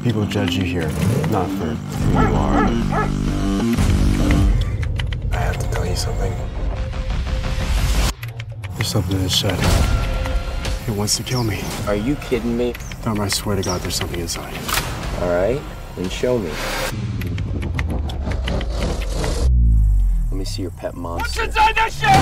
People judge you here, not for who you are. I have to tell you something. There's something in the shed. It wants to kill me. Are you kidding me? Dharma, I swear to God, there's something inside. All right, then show me. Let me see your pet monster. What's inside that shit?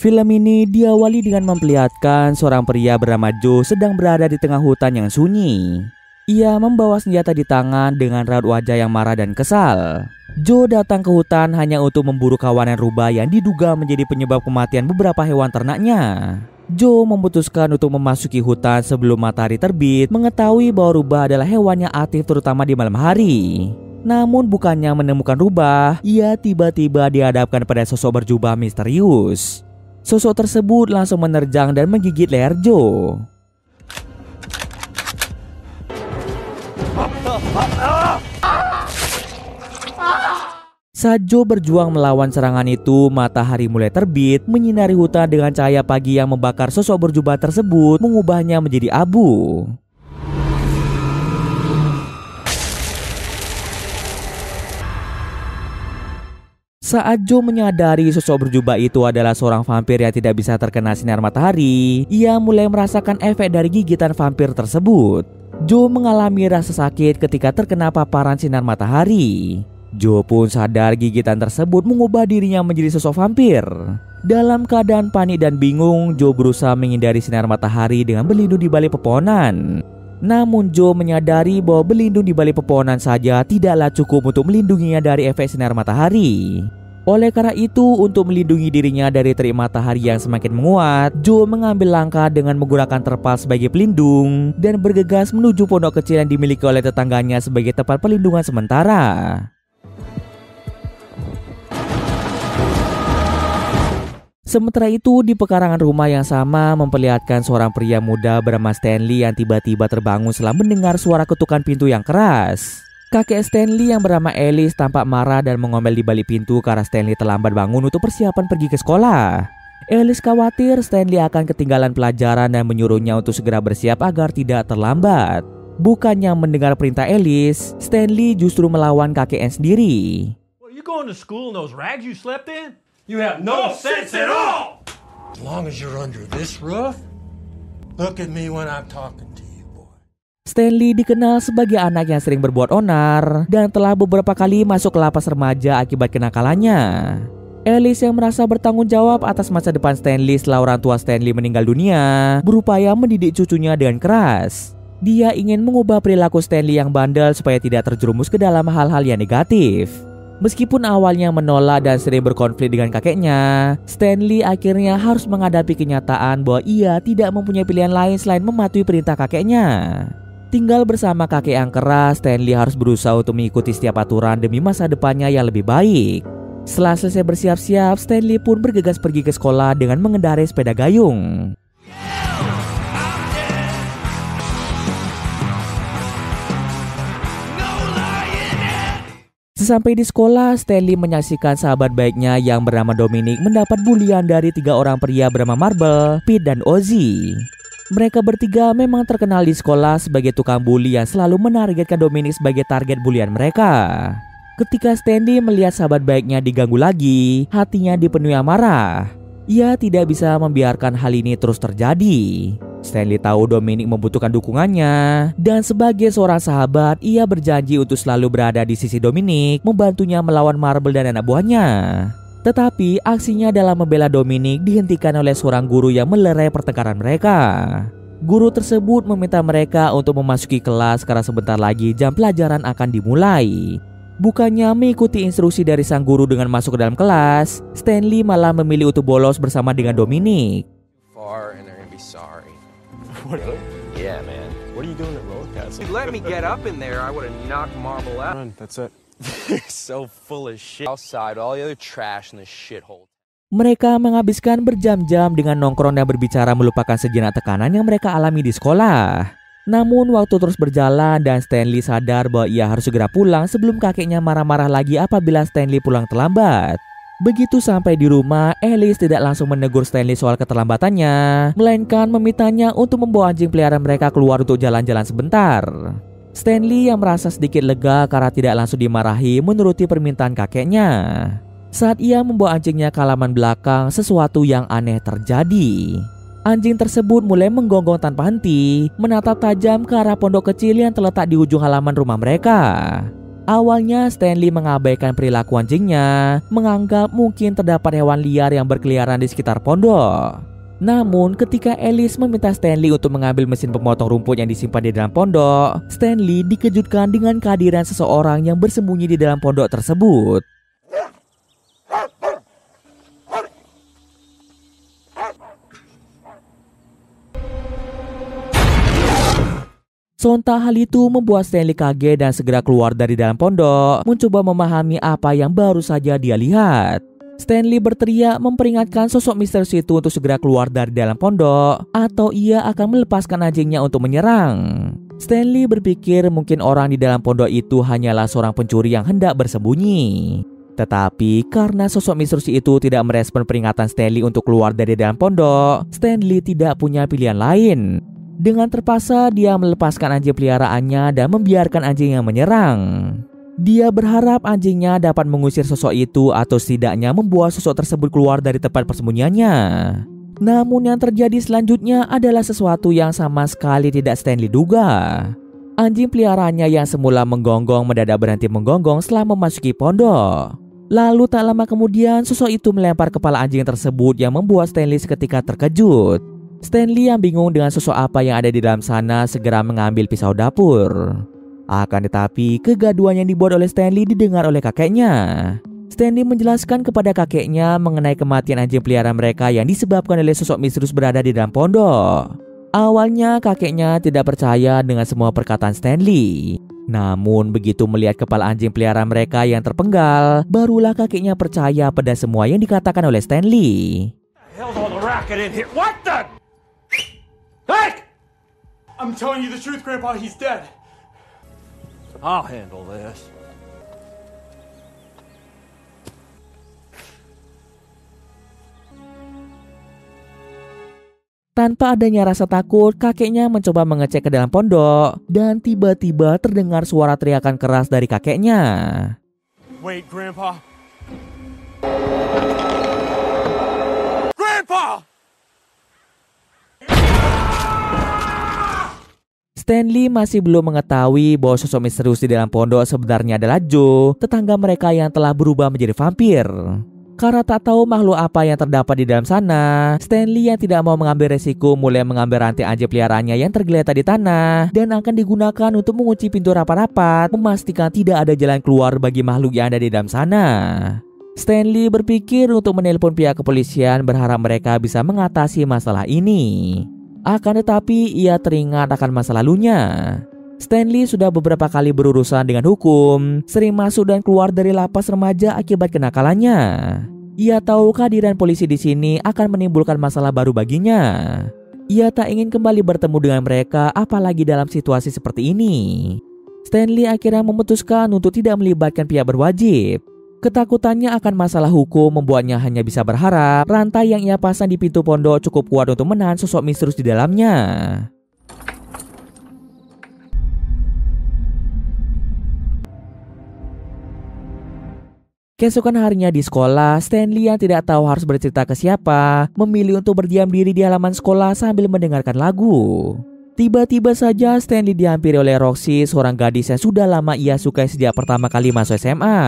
Film ini diawali dengan memperlihatkan seorang pria bernama Joe sedang berada di tengah hutan yang sunyi. Ia membawa senjata di tangan dengan raut wajah yang marah dan kesal. Joe datang ke hutan hanya untuk memburu kawanan rubah yang diduga menjadi penyebab kematian beberapa hewan ternaknya. Joe memutuskan untuk memasuki hutan sebelum matahari terbit, mengetahui bahwa rubah adalah hewan yang aktif terutama di malam hari. Namun bukannya menemukan rubah, ia tiba-tiba dihadapkan pada sosok berjubah misterius. Sosok tersebut langsung menerjang dan menggigit leher Joe. Saat Joe berjuang melawan serangan itu, matahari mulai terbit, menyinari hutan dengan cahaya pagi yang membakar sosok berjubah tersebut, mengubahnya menjadi abu. Saat Joe menyadari sosok berjubah itu adalah seorang vampir yang tidak bisa terkena sinar matahari, ia mulai merasakan efek dari gigitan vampir tersebut. Joe mengalami rasa sakit ketika terkena paparan sinar matahari. Joe pun sadar gigitan tersebut mengubah dirinya menjadi sosok vampir. Dalam keadaan panik dan bingung, Joe berusaha menghindari sinar matahari dengan berlindung di balik pepohonan. Namun Joe menyadari bahwa berlindung di balik pepohonan saja tidaklah cukup untuk melindunginya dari efek sinar matahari. Oleh karena itu, untuk melindungi dirinya dari terik matahari yang semakin menguat, Joe mengambil langkah dengan menggunakan terpal sebagai pelindung dan bergegas menuju pondok kecil yang dimiliki oleh tetangganya sebagai tempat perlindungan sementara. Sementara itu, di pekarangan rumah yang sama memperlihatkan seorang pria muda bernama Stanley yang tiba-tiba terbangun setelah mendengar suara ketukan pintu yang keras. Kakek Stanley yang bernama Alice tampak marah dan mengomel di balik pintu karena Stanley terlambat bangun untuk persiapan pergi ke sekolah. Alice khawatir Stanley akan ketinggalan pelajaran dan menyuruhnya untuk segera bersiap agar tidak terlambat. Bukannya mendengar perintah Alice, Stanley justru melawan kakeknya sendiri. Well, you going to school in those rags you slept in? You have no sense at all! As long as you're under this roof, look at me when I'm talking to you. Stanley dikenal sebagai anak yang sering berbuat onar dan telah beberapa kali masuk ke lapas remaja akibat kenakalannya. Alice yang merasa bertanggung jawab atas masa depan Stanley setelah orang tua Stanley meninggal dunia, berupaya mendidik cucunya dengan keras. Dia ingin mengubah perilaku Stanley yang bandel supaya tidak terjerumus ke dalam hal-hal yang negatif. Meskipun awalnya menolak dan sering berkonflik dengan kakeknya, Stanley akhirnya harus menghadapi kenyataan bahwa ia tidak mempunyai pilihan lain selain mematuhi perintah kakeknya. Tinggal bersama kakek yang keras, Stanley harus berusaha untuk mengikuti setiap aturan demi masa depannya yang lebih baik. Setelah selesai bersiap-siap, Stanley pun bergegas pergi ke sekolah dengan mengendarai sepeda gayung. Sesampai di sekolah, Stanley menyaksikan sahabat baiknya yang bernama Dominic mendapat bulian dari 3 orang pria bernama Marble, Pete, dan Ozzy. Mereka bertiga memang terkenal di sekolah sebagai tukang bully yang selalu menargetkan Dominic sebagai target bulian mereka. Ketika Stanley melihat sahabat baiknya diganggu lagi, hatinya dipenuhi amarah. Ia tidak bisa membiarkan hal ini terus terjadi. Stanley tahu Dominic membutuhkan dukungannya, dan sebagai seorang sahabat, ia berjanji untuk selalu berada di sisi Dominic, membantunya melawan Marble dan anak buahnya. Tetapi aksinya dalam membela Dominic dihentikan oleh seorang guru yang melerai pertengkaran mereka. Guru tersebut meminta mereka untuk memasuki kelas karena sebentar lagi jam pelajaran akan dimulai. Bukannya mengikuti instruksi dari sang guru dengan masuk ke dalam kelas, Stanley malah memilih untuk bolos bersama dengan Dominic. Yeah, man. What are you doing at roller castle? Let me get up in there. I would have knocked Marble out. Run, that's it. You're so full of shit. Outside, all the other trash in the shithole. Mereka menghabiskan berjam-jam dengan nongkrong dan berbicara melupakan sejenak tekanan yang mereka alami di sekolah. Namun waktu terus berjalan dan Stanley sadar bahwa ia harus segera pulang sebelum kakeknya marah-marah lagi apabila Stanley pulang terlambat. Begitu sampai di rumah, Alice tidak langsung menegur Stanley soal keterlambatannya, melainkan memintanya untuk membawa anjing peliharaan mereka keluar untuk jalan-jalan sebentar. Stanley yang merasa sedikit lega karena tidak langsung dimarahi menuruti permintaan kakeknya. Saat ia membawa anjingnya ke halaman belakang, sesuatu yang aneh terjadi. Anjing tersebut mulai menggonggong tanpa henti, menatap tajam ke arah pondok kecil yang terletak di ujung halaman rumah mereka. Awalnya Stanley mengabaikan perilaku anjingnya, menganggap mungkin terdapat hewan liar yang berkeliaran di sekitar pondok. Namun ketika Alice meminta Stanley untuk mengambil mesin pemotong rumput yang disimpan di dalam pondok, Stanley dikejutkan dengan kehadiran seseorang yang bersembunyi di dalam pondok tersebut. Sontak hal itu membuat Stanley kaget dan segera keluar dari dalam pondok, mencoba memahami apa yang baru saja dia lihat. Stanley berteriak memperingatkan sosok misterius itu untuk segera keluar dari dalam pondok, atau ia akan melepaskan anjingnya untuk menyerang. Stanley berpikir mungkin orang di dalam pondok itu hanyalah seorang pencuri yang hendak bersembunyi. Tetapi karena sosok misterius itu tidak merespon peringatan Stanley untuk keluar dari dalam pondok, Stanley tidak punya pilihan lain. Dengan terpaksa dia melepaskan anjing peliharaannya dan membiarkan anjingnya menyerang. Dia berharap anjingnya dapat mengusir sosok itu atau setidaknya membuat sosok tersebut keluar dari tempat persembunyiannya. Namun yang terjadi selanjutnya adalah sesuatu yang sama sekali tidak Stanley duga. Anjing peliharaannya yang semula menggonggong mendadak berhenti menggonggong setelah memasuki pondok. Lalu tak lama kemudian sosok itu melempar kepala anjing tersebut yang membuat Stanley seketika terkejut. Stanley yang bingung dengan sosok apa yang ada di dalam sana segera mengambil pisau dapur. Akan tetapi kegaduhan yang dibuat oleh Stanley didengar oleh kakeknya. Stanley menjelaskan kepada kakeknya mengenai kematian anjing peliharaan mereka yang disebabkan oleh sosok misterius berada di dalam pondok. Awalnya kakeknya tidak percaya dengan semua perkataan Stanley. Namun begitu melihat kepala anjing peliharaan mereka yang terpenggal, barulah kakeknya percaya pada semua yang dikatakan oleh Stanley. Hell's all the racket in here. What the? Hey! I'm telling you the truth, Grandpa. He's dead. I'll handle this. Tanpa adanya rasa takut, kakeknya mencoba mengecek ke dalam pondok dan tiba-tiba terdengar suara teriakan keras dari kakeknya. Wait, Grandpa. Grandpa! Stanley masih belum mengetahui bahwa sosok misterius di dalam pondok sebenarnya adalah Joe, tetangga mereka yang telah berubah menjadi vampir. Karena tak tahu makhluk apa yang terdapat di dalam sana, Stanley yang tidak mau mengambil resiko mulai mengambil rantai anjing peliharaannya yang tergeletak di tanah dan akan digunakan untuk mengunci pintu rapat-rapat, memastikan tidak ada jalan keluar bagi makhluk yang ada di dalam sana. Stanley berpikir untuk menelpon pihak kepolisian berharap mereka bisa mengatasi masalah ini. Akan tetapi ia teringat akan masa lalunya. Stanley sudah beberapa kali berurusan dengan hukum, sering masuk dan keluar dari lapas remaja akibat kenakalannya. Ia tahu kehadiran polisi di sini akan menimbulkan masalah baru baginya. Ia tak ingin kembali bertemu dengan mereka, apalagi dalam situasi seperti ini. Stanley akhirnya memutuskan untuk tidak melibatkan pihak berwajib. Ketakutannya akan masalah hukum membuatnya hanya bisa berharap rantai yang ia pasang di pintu pondok cukup kuat untuk menahan sosok misterius di dalamnya. Keesokan harinya di sekolah, Stanley yang tidak tahu harus bercerita ke siapa, memilih untuk berdiam diri di halaman sekolah sambil mendengarkan lagu. Tiba-tiba saja Stanley dihampiri oleh Roxy, seorang gadis yang sudah lama ia sukai sejak pertama kali masuk SMA.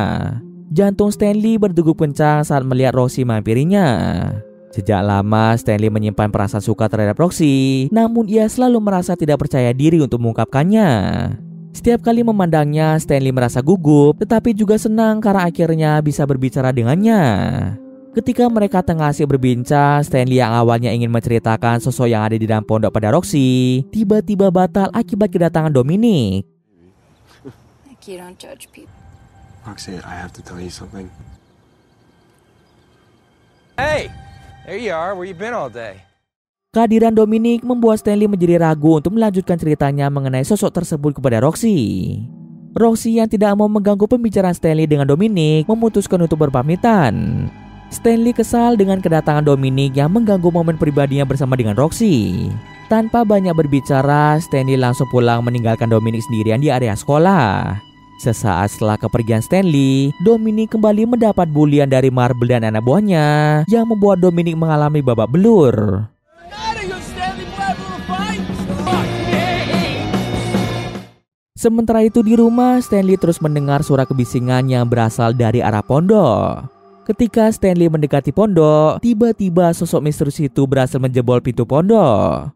Jantung Stanley berdegup kencang saat melihat Roxy menghampirinya. Sejak lama Stanley menyimpan perasaan suka terhadap Roxy, namun ia selalu merasa tidak percaya diri untuk mengungkapkannya. Setiap kali memandangnya, Stanley merasa gugup, tetapi juga senang karena akhirnya bisa berbicara dengannya. Ketika mereka tengah asik berbincang, Stanley yang awalnya ingin menceritakan sosok yang ada di dalam pondok pada Roxy, tiba-tiba batal akibat kedatangan Dominic. You don't judge people. Roxy, I have to tell you something. Hey, there you are. Where you been all day? Kehadiran Dominic membuat Stanley menjadi ragu untuk melanjutkan ceritanya mengenai sosok tersebut kepada Roxy. Roxy yang tidak mau mengganggu pembicaraan Stanley dengan Dominic memutuskan untuk berpamitan. Stanley kesal dengan kedatangan Dominic yang mengganggu momen pribadinya bersama dengan Roxy. Tanpa banyak berbicara, Stanley langsung pulang meninggalkan Dominic sendirian di area sekolah. Sesaat setelah kepergian Stanley, Dominic kembali mendapat bulian dari Marble dan anak buahnya yang membuat Dominic mengalami babak belur. Sementara itu di rumah, Stanley terus mendengar suara kebisingan yang berasal dari arah pondok. Ketika Stanley mendekati pondok, tiba-tiba sosok misterius itu berhasil menjebol pintu pondok.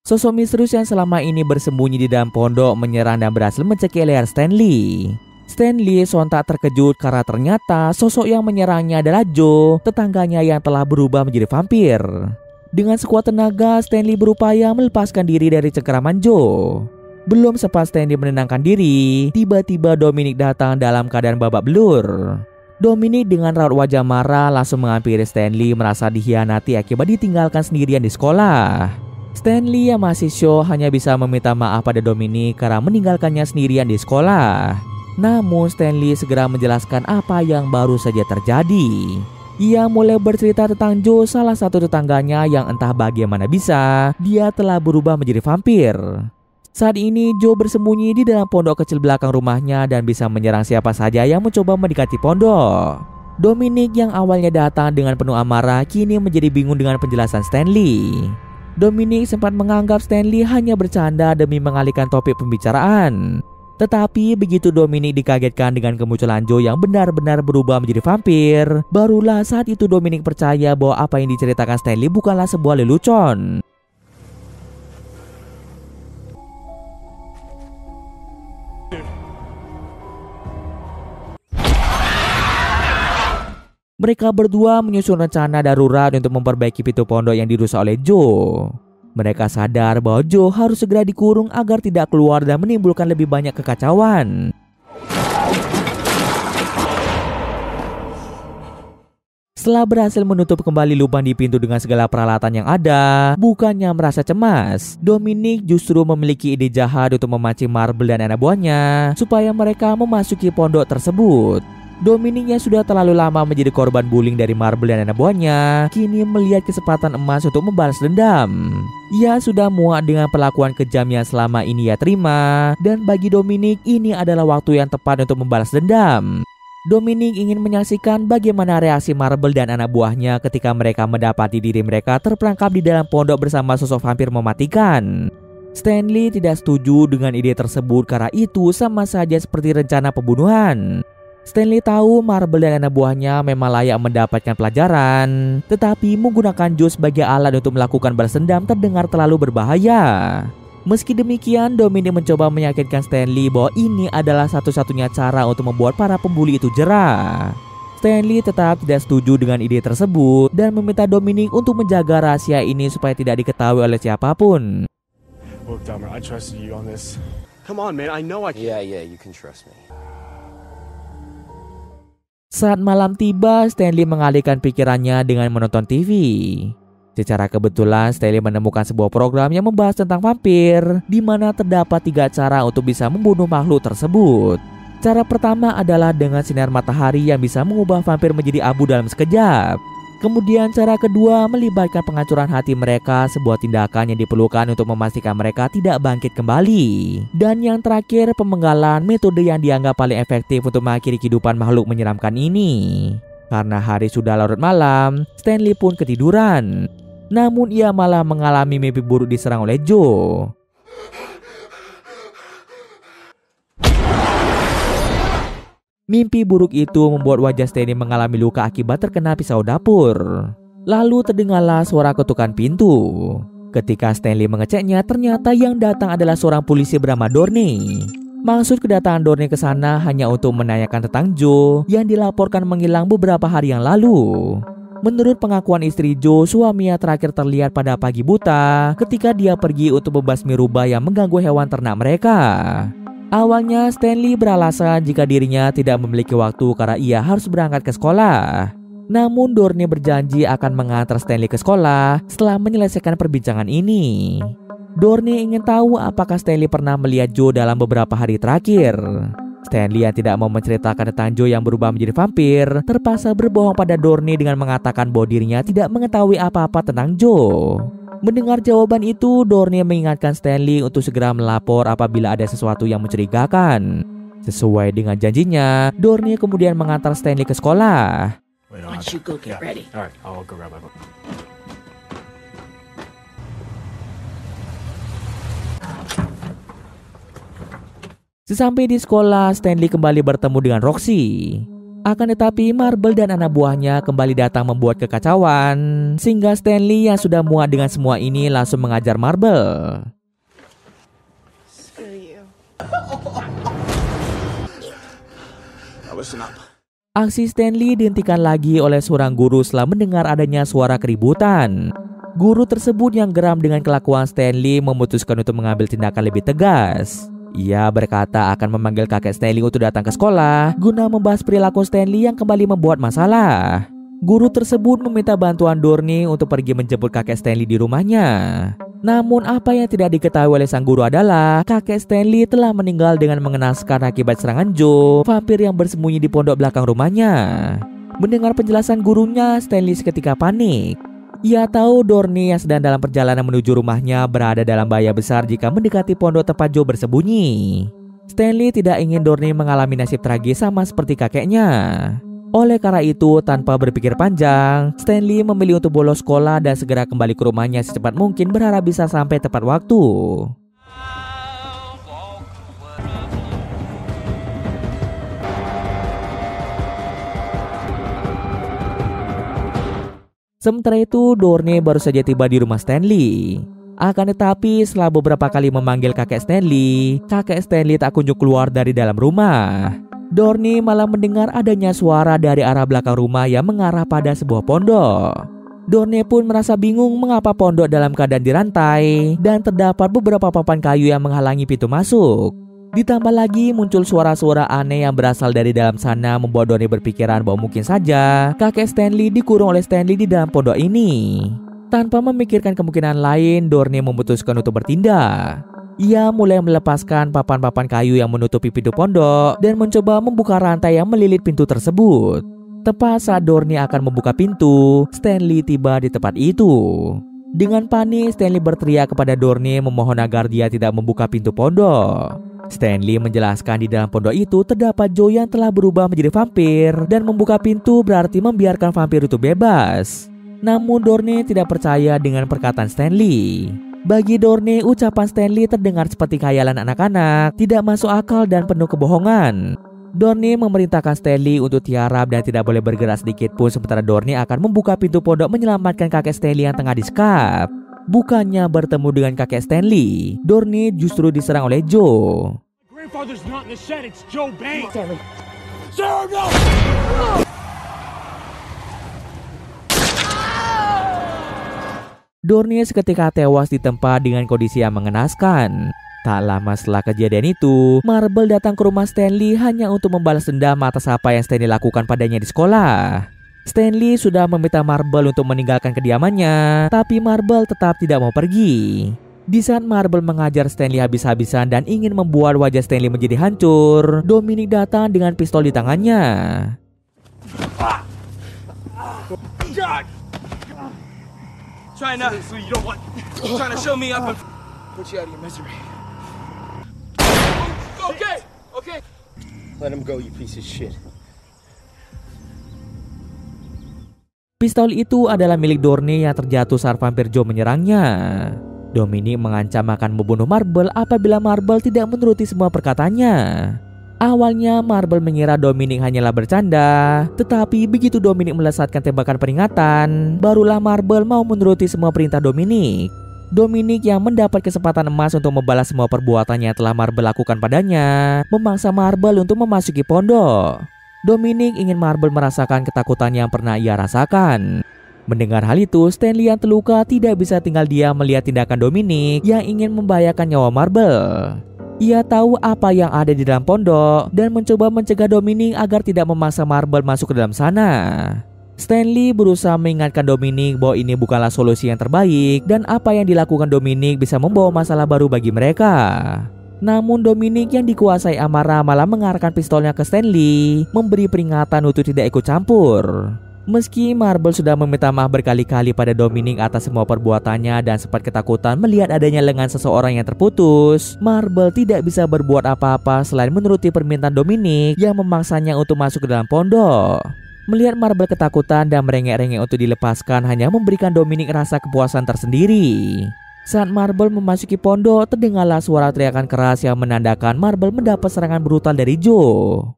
Sosok misterius yang selama ini bersembunyi di dalam pondok menyerang dan berhasil mencekik leher Stanley. Stanley sontak terkejut karena ternyata sosok yang menyerangnya adalah Joe, tetangganya yang telah berubah menjadi vampir. Dengan sekuat tenaga, Stanley berupaya melepaskan diri dari cengkeraman Joe. Belum sempat Stanley menenangkan diri, tiba-tiba Dominic datang dalam keadaan babak belur. Dominic dengan raut wajah marah langsung menghampiri Stanley, merasa dikhianati akibat ditinggalkan sendirian di sekolah. Stanley yang masih syok hanya bisa meminta maaf pada Dominic karena meninggalkannya sendirian di sekolah. Namun Stanley segera menjelaskan apa yang baru saja terjadi. Ia mulai bercerita tentang Joe, salah satu tetangganya yang entah bagaimana bisa dia telah berubah menjadi vampir. Saat ini Joe bersembunyi di dalam pondok kecil belakang rumahnya dan bisa menyerang siapa saja yang mencoba mendekati pondok. Dominic yang awalnya datang dengan penuh amarah kini menjadi bingung dengan penjelasan Stanley. Dominic sempat menganggap Stanley hanya bercanda demi mengalihkan topik pembicaraan. Tetapi begitu Dominic dikagetkan dengan kemunculan Joe yang benar-benar berubah menjadi vampir, barulah saat itu Dominic percaya bahwa apa yang diceritakan Stanley bukanlah sebuah lelucon. Mereka berdua menyusun rencana darurat untuk memperbaiki pintu pondok yang dirusak oleh Joe. Mereka sadar bahwa Joe harus segera dikurung agar tidak keluar dan menimbulkan lebih banyak kekacauan. Setelah berhasil menutup kembali lubang di pintu dengan segala peralatan yang ada, bukannya merasa cemas, Dominic justru memiliki ide jahat untuk memancing Marble dan anak buahnya supaya mereka memasuki pondok tersebut. Dominic yang sudah terlalu lama menjadi korban bullying dari Marble dan anak buahnya kini melihat kesempatan emas untuk membalas dendam. Ia sudah muak dengan perlakuan kejam yang selama ini ia terima, dan bagi Dominic ini adalah waktu yang tepat untuk membalas dendam. Dominic ingin menyaksikan bagaimana reaksi Marble dan anak buahnya ketika mereka mendapati diri mereka terperangkap di dalam pondok bersama sosok vampir mematikan. Stanley tidak setuju dengan ide tersebut karena itu sama saja seperti rencana pembunuhan. Stanley tahu Marble dan anak buahnya memang layak mendapatkan pelajaran, tetapi menggunakan Joe sebagai alat untuk melakukan balas dendam terdengar terlalu berbahaya. Meski demikian, Dominic mencoba meyakinkan Stanley bahwa ini adalah satu-satunya cara untuk membuat para pembuli itu jera. Stanley tetap tidak setuju dengan ide tersebut dan meminta Dominic untuk menjaga rahasia ini supaya tidak diketahui oleh siapapun. Look, Dahmer, I trusted you on this. Come on, man. I know I can. Yeah, you can trust me. Saat malam tiba, Stanley mengalihkan pikirannya dengan menonton TV. Secara kebetulan, Stanley menemukan sebuah program yang membahas tentang vampir, di mana terdapat 3 cara untuk bisa membunuh makhluk tersebut. Cara pertama adalah dengan sinar matahari yang bisa mengubah vampir menjadi abu dalam sekejap. Kemudian cara kedua melibatkan penghancuran hati mereka, sebuah tindakan yang diperlukan untuk memastikan mereka tidak bangkit kembali. Dan yang terakhir, pemenggalan, metode yang dianggap paling efektif untuk mengakhiri kehidupan makhluk menyeramkan ini. Karena hari sudah larut malam, Stanley pun ketiduran. Namun ia malah mengalami mimpi buruk diserang oleh Joe. Mimpi buruk itu membuat wajah Stanley mengalami luka akibat terkena pisau dapur. Lalu terdengarlah suara ketukan pintu. Ketika Stanley mengeceknya, ternyata yang datang adalah seorang polisi bernama Dorney. Maksud kedatangan Dorney ke sana hanya untuk menanyakan tentang Joe yang dilaporkan menghilang beberapa hari yang lalu. Menurut pengakuan istri Joe, suaminya terakhir terlihat pada pagi buta ketika dia pergi untuk membasmi rubah yang mengganggu hewan ternak mereka. Awalnya Stanley beralasan jika dirinya tidak memiliki waktu karena ia harus berangkat ke sekolah. Namun Dorney berjanji akan mengantar Stanley ke sekolah setelah menyelesaikan perbincangan ini. Dorney ingin tahu apakah Stanley pernah melihat Joe dalam beberapa hari terakhir. Stanley yang tidak mau menceritakan tentang Joe yang berubah menjadi vampir terpaksa berbohong pada Dorney dengan mengatakan bahwa dirinya tidak mengetahui apa-apa tentang Joe. Mendengar jawaban itu, Dorney mengingatkan Stanley untuk segera melapor apabila ada sesuatu yang mencurigakan. Sesuai dengan janjinya, Dorney kemudian mengantar Stanley ke sekolah. Why don't you go get ready? All right, I'll go grab my book. Sesampai di sekolah, Stanley kembali bertemu dengan Roxy. Akan tetapi Marble dan anak buahnya kembali datang membuat kekacauan, sehingga Stanley yang sudah muak dengan semua ini langsung mengajar Marble. Screw you. Aksi Stanley dihentikan lagi oleh seorang guru setelah mendengar adanya suara keributan. Guru tersebut yang geram dengan kelakuan Stanley memutuskan untuk mengambil tindakan lebih tegas. Ia berkata akan memanggil kakek Stanley untuk datang ke sekolah guna membahas perilaku Stanley yang kembali membuat masalah. Guru tersebut meminta bantuan Dorney untuk pergi menjemput kakek Stanley di rumahnya. Namun apa yang tidak diketahui oleh sang guru adalah kakek Stanley telah meninggal dengan mengenaskan akibat serangan Joe, vampir yang bersembunyi di pondok belakang rumahnya. Mendengar penjelasan gurunya, Stanley seketika panik. Ia tahu Dorney yang sedang dalam perjalanan menuju rumahnya berada dalam bahaya besar jika mendekati pondok tempat Joe bersembunyi. Stanley tidak ingin Dorney mengalami nasib tragis sama seperti kakeknya. Oleh karena itu, tanpa berpikir panjang, Stanley memilih untuk bolos sekolah dan segera kembali ke rumahnya secepat mungkin berharap bisa sampai tepat waktu. Sementara itu, Dorney baru saja tiba di rumah Stanley. Akan tetapi, setelah beberapa kali memanggil kakek Stanley tak kunjung keluar dari dalam rumah. Dorney malah mendengar adanya suara dari arah belakang rumah yang mengarah pada sebuah pondok. Dorney pun merasa bingung mengapa pondok dalam keadaan dirantai dan terdapat beberapa papan kayu yang menghalangi pintu masuk. Ditambah lagi muncul suara-suara aneh yang berasal dari dalam sana membuat Dorney berpikiran bahwa mungkin saja kakek Stanley dikurung oleh Stanley di dalam pondok ini. Tanpa memikirkan kemungkinan lain, Dorney memutuskan untuk bertindak. Ia mulai melepaskan papan-papan kayu yang menutupi pintu pondok dan mencoba membuka rantai yang melilit pintu tersebut. Tepat saat Dorney akan membuka pintu, Stanley tiba di tempat itu. Dengan panik, Stanley berteriak kepada Dorney memohon agar dia tidak membuka pintu pondok. Stanley menjelaskan di dalam pondok itu terdapat Joe yang telah berubah menjadi vampir dan membuka pintu berarti membiarkan vampir itu bebas. Namun Dorney tidak percaya dengan perkataan Stanley. Bagi Dorney, ucapan Stanley terdengar seperti khayalan anak-anak, tidak masuk akal dan penuh kebohongan. Dorney memerintahkan Stanley untuk tiarap dan tidak boleh bergerak sedikit pun sementara Dorney akan membuka pintu pondok menyelamatkan kakek Stanley yang tengah disekap. Bukannya bertemu dengan kakek Stanley, Dorney justru diserang oleh Joe. Grandfather's not in the shed, it's Joe Bane. Stanley. Sir, no! Dorney seketika tewas di tempat dengan kondisi yang mengenaskan. Tak lama setelah kejadian itu, Marble datang ke rumah Stanley hanya untuk membalas dendam atas apa yang Stanley lakukan padanya di sekolah. Stanley sudah meminta Marble untuk meninggalkan kediamannya, tapi Marble tetap tidak mau pergi. Di saat Marble mengajar Stanley habis-habisan dan ingin membuat wajah Stanley menjadi hancur, Dominic datang dengan pistol di tangannya. Trying to, so you don't want, trying to show me up and put you out of your misery. Okay, okay. Let him go, you piece of shit. Pistol itu adalah milik Dorney yang terjatuh saat vampir Joe menyerangnya. Dominic mengancam akan membunuh Marble apabila Marble tidak menuruti semua perkataannya. Awalnya Marble mengira Dominic hanyalah bercanda, tetapi begitu Dominic melesatkan tembakan peringatan, barulah Marble mau menuruti semua perintah Dominic. Dominic yang mendapat kesempatan emas untuk membalas semua perbuatannya yang telah Marble lakukan padanya, memaksa Marble untuk memasuki pondok. Dominic ingin Marble merasakan ketakutan yang pernah ia rasakan. Mendengar hal itu, Stanley yang terluka tidak bisa tinggal diam melihat tindakan Dominic yang ingin membahayakan nyawa Marble. Ia tahu apa yang ada di dalam pondok dan mencoba mencegah Dominic agar tidak memaksa Marble masuk ke dalam sana. Stanley berusaha mengingatkan Dominic bahwa ini bukanlah solusi yang terbaik dan apa yang dilakukan Dominic bisa membawa masalah baru bagi mereka. Namun Dominic yang dikuasai amarah malah mengarahkan pistolnya ke Stanley, memberi peringatan untuk tidak ikut campur. Meski Marble sudah meminta maaf berkali-kali pada Dominic atas semua perbuatannya dan sempat ketakutan melihat adanya lengan seseorang yang terputus, Marble tidak bisa berbuat apa-apa selain menuruti permintaan Dominic yang memaksanya untuk masuk ke dalam pondok. Melihat Marble ketakutan dan merengek-rengek untuk dilepaskan hanya memberikan Dominic rasa kepuasan tersendiri. Saat Marble memasuki pondok, terdengarlah suara teriakan keras yang menandakan Marble mendapat serangan brutal dari Joe.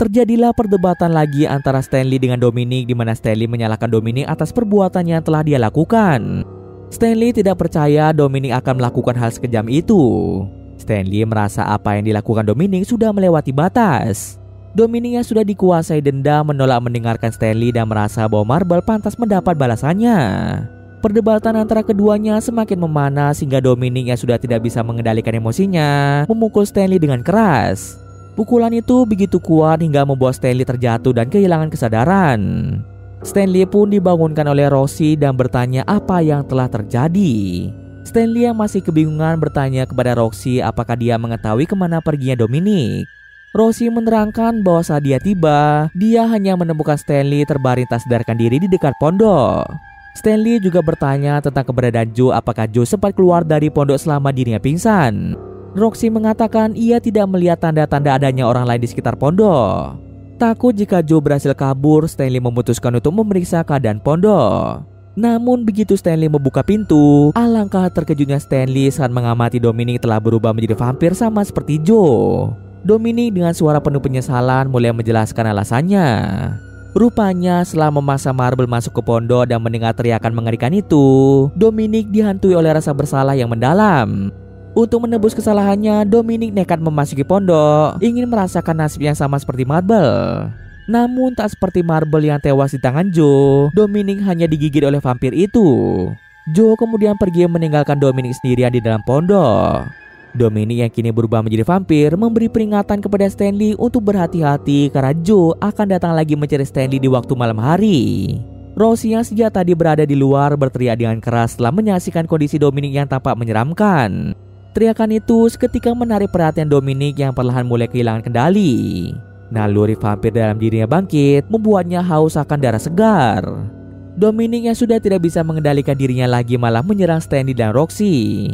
Terjadilah perdebatan lagi antara Stanley dengan Dominic, di mana Stanley menyalahkan Dominic atas perbuatan yang telah dia lakukan. Stanley tidak percaya Dominic akan melakukan hal sekejam itu. Stanley merasa apa yang dilakukan Dominic sudah melewati batas. Dominic yang sudah dikuasai dendam menolak mendengarkan Stanley dan merasa bahwa Marble pantas mendapat balasannya. Perdebatan antara keduanya semakin memanas hingga Dominic yang sudah tidak bisa mengendalikan emosinya memukul Stanley dengan keras. Pukulan itu begitu kuat hingga membuat Stanley terjatuh dan kehilangan kesadaran. Stanley pun dibangunkan oleh Rosie dan bertanya apa yang telah terjadi. Stanley yang masih kebingungan bertanya kepada Rosie apakah dia mengetahui kemana perginya Dominic. Rosie menerangkan bahwa saat dia tiba, dia hanya menemukan Stanley terbaring tak sadarkan diri di dekat pondok. Stanley juga bertanya tentang keberadaan Joe, apakah Joe sempat keluar dari pondok selama dirinya pingsan. Roxy mengatakan ia tidak melihat tanda-tanda adanya orang lain di sekitar pondok. Takut jika Joe berhasil kabur, Stanley memutuskan untuk memeriksa keadaan pondok. Namun begitu Stanley membuka pintu, alangkah terkejutnya Stanley saat mengamati Dominic telah berubah menjadi vampir sama seperti Joe. Dominic dengan suara penuh penyesalan mulai menjelaskan alasannya. Rupanya setelah memaksa Marble masuk ke pondok dan mendengar teriakan mengerikan itu, Dominic dihantui oleh rasa bersalah yang mendalam. Untuk menebus kesalahannya, Dominic nekat memasuki pondok, ingin merasakan nasib yang sama seperti Marble. Namun tak seperti Marble yang tewas di tangan Joe, Dominic hanya digigit oleh vampir itu. Joe kemudian pergi meninggalkan Dominic sendirian di dalam pondok. Dominic yang kini berubah menjadi vampir memberi peringatan kepada Stanley untuk berhati-hati karena Joe akan datang lagi mencari Stanley di waktu malam hari. Rosie yang sejak tadi berada di luar berteriak dengan keras setelah menyaksikan kondisi Dominic yang tampak menyeramkan. Teriakan itu seketika menarik perhatian Dominic yang perlahan mulai kehilangan kendali. Naluri vampir dalam dirinya bangkit, membuatnya haus akan darah segar. Dominic yang sudah tidak bisa mengendalikan dirinya lagi malah menyerang Stanley dan Roxy.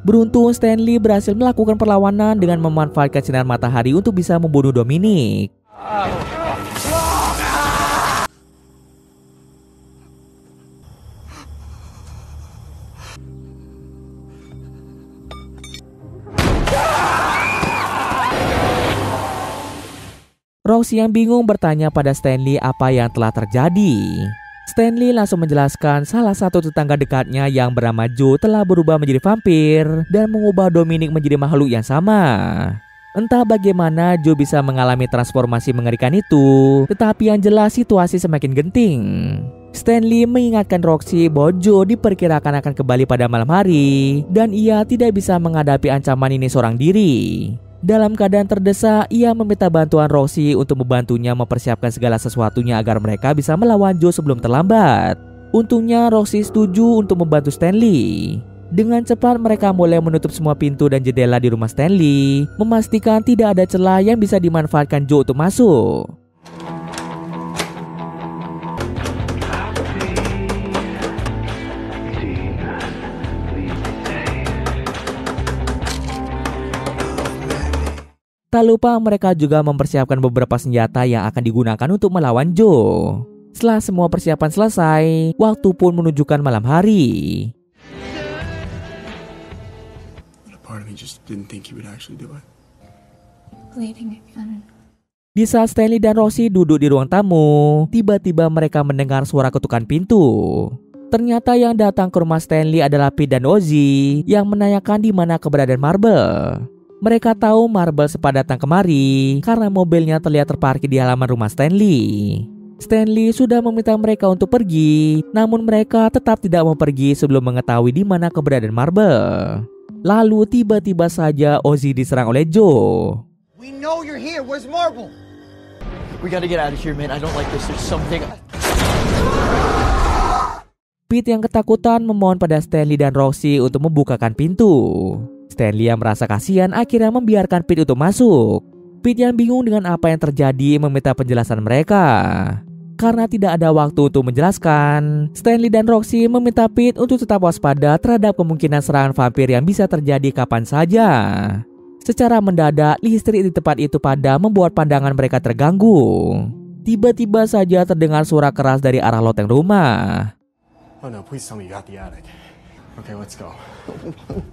Beruntung Stanley berhasil melakukan perlawanan dengan memanfaatkan sinar matahari untuk bisa membunuh Dominic. Roxy yang bingung bertanya pada Stanley apa yang telah terjadi. Stanley langsung menjelaskan salah satu tetangga dekatnya yang bernama Joe telah berubah menjadi vampir dan mengubah Dominic menjadi makhluk yang sama. Entah bagaimana Joe bisa mengalami transformasi mengerikan itu, tetapi yang jelas situasi semakin genting. Stanley mengingatkan Roxy bahwa Joe diperkirakan akan kembali pada malam hari dan ia tidak bisa menghadapi ancaman ini seorang diri. Dalam keadaan terdesak, ia meminta bantuan Roxy untuk membantunya mempersiapkan segala sesuatunya agar mereka bisa melawan Joe sebelum terlambat. Untungnya Roxy setuju untuk membantu Stanley. Dengan cepat mereka mulai menutup semua pintu dan jendela di rumah Stanley, memastikan tidak ada celah yang bisa dimanfaatkan Joe untuk masuk. Tak lupa mereka juga mempersiapkan beberapa senjata yang akan digunakan untuk melawan Joe. Setelah semua persiapan selesai, waktu pun menunjukkan malam hari. Di saat Stanley dan Roxy duduk di ruang tamu, tiba-tiba mereka mendengar suara ketukan pintu. Ternyata yang datang ke rumah Stanley adalah Pete dan Ozzy yang menanyakan di mana keberadaan Marble. Mereka tahu Marble sempat datang kemari karena mobilnya terlihat terparkir di halaman rumah Stanley. Stanley sudah meminta mereka untuk pergi, namun mereka tetap tidak mau pergi sebelum mengetahui di mana keberadaan Marble. Lalu tiba-tiba saja Ozzy diserang oleh Joe. We know you're here. Where's Marble? We gotta get out of here, man. I don't like this. There's something. Pete yang ketakutan memohon pada Stanley dan Roxy untuk membukakan pintu. Stanley yang merasa kasihan akhirnya membiarkan Pete untuk masuk. Pete yang bingung dengan apa yang terjadi meminta penjelasan mereka. Karena tidak ada waktu untuk menjelaskan, Stanley dan Roxy meminta Pete untuk tetap waspada terhadap kemungkinan serangan vampir yang bisa terjadi kapan saja. Secara mendadak, listrik di tempat itu padam membuat pandangan mereka terganggu. Tiba-tiba saja terdengar suara keras dari arah loteng rumah. Oh no, please tell me you got the attic. Okay, let's go.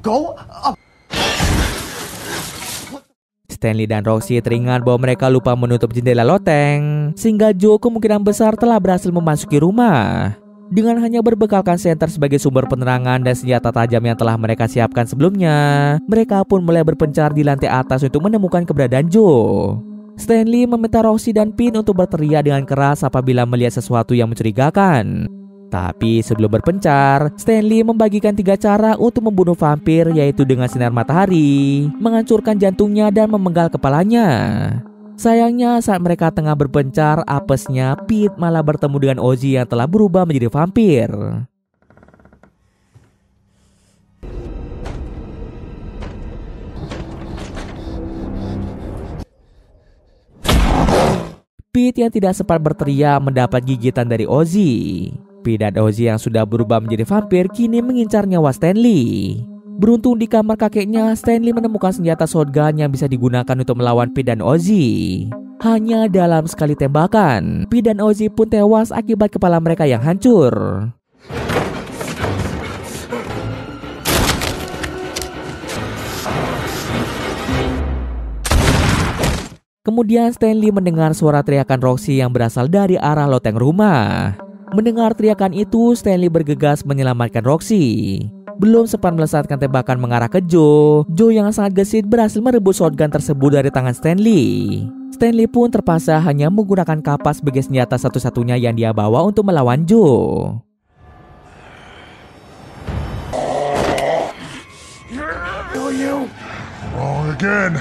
Go up. Stanley dan Roxy teringat bahwa mereka lupa menutup jendela loteng, sehingga Joe kemungkinan besar telah berhasil memasuki rumah. Dengan hanya berbekalkan senter sebagai sumber penerangan dan senjata tajam yang telah mereka siapkan sebelumnya, mereka pun mulai berpencar di lantai atas untuk menemukan keberadaan Joe. Stanley meminta Roxy dan Pete untuk berteriak dengan keras apabila melihat sesuatu yang mencurigakan. Tapi sebelum berpencar, Stanley membagikan 3 cara untuk membunuh vampir, yaitu dengan sinar matahari, menghancurkan jantungnya, dan memenggal kepalanya. Sayangnya saat mereka tengah berpencar, apesnya Pete malah bertemu dengan Ozzy yang telah berubah menjadi vampir. Pete yang tidak sempat berteriak mendapat gigitan dari Ozzy. Pete dan Ozzy yang sudah berubah menjadi vampir kini mengincar nyawa Stanley. Beruntung di kamar kakeknya, Stanley menemukan senjata shotgun yang bisa digunakan untuk melawan Pete dan Ozzy. Hanya dalam sekali tembakan, Pete dan Ozzy pun tewas akibat kepala mereka yang hancur. Kemudian Stanley mendengar suara teriakan Roxy yang berasal dari arah loteng rumah. Mendengar teriakan itu, Stanley bergegas menyelamatkan Roxy. Belum sempat melesatkan tembakan mengarah ke Joe yang sangat gesit berhasil merebut shotgun tersebut dari tangan Stanley. Stanley pun terpaksa hanya menggunakan kapas sebagai senjata satu-satunya yang dia bawa untuk melawan Joe. Wrong again.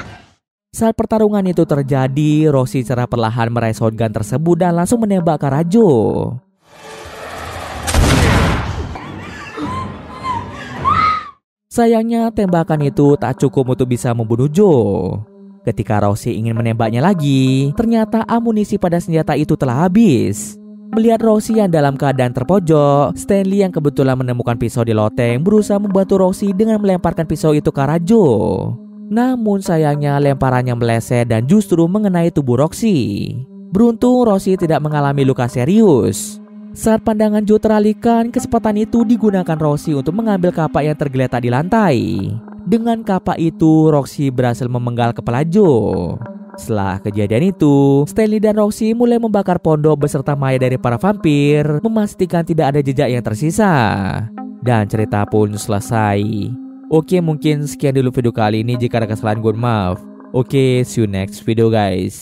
Saat pertarungan itu terjadi, Roxy secara perlahan meraih shotgun tersebut dan langsung menembak ke arah Joe. Sayangnya tembakan itu tak cukup untuk bisa membunuh Joe. Ketika Roxy ingin menembaknya lagi, ternyata amunisi pada senjata itu telah habis. Melihat Roxy yang dalam keadaan terpojok, Stanley yang kebetulan menemukan pisau di loteng berusaha membantu Roxy dengan melemparkan pisau itu ke arah Joe. Namun sayangnya lemparannya meleset dan justru mengenai tubuh Roxy. Beruntung Roxy tidak mengalami luka serius. Saat pandangan Joe teralihkan, kesempatan itu digunakan Roxy untuk mengambil kapak yang tergeletak di lantai. Dengan kapak itu, Roxy berhasil memenggal kepala Joe. Setelah kejadian itu, Stanley dan Roxy mulai membakar pondok beserta mayat dari para vampir, memastikan tidak ada jejak yang tersisa. Dan cerita pun selesai. Oke, mungkin sekian dulu video kali ini. Jika ada kesalahan, gue maaf. Oke, see you next video guys.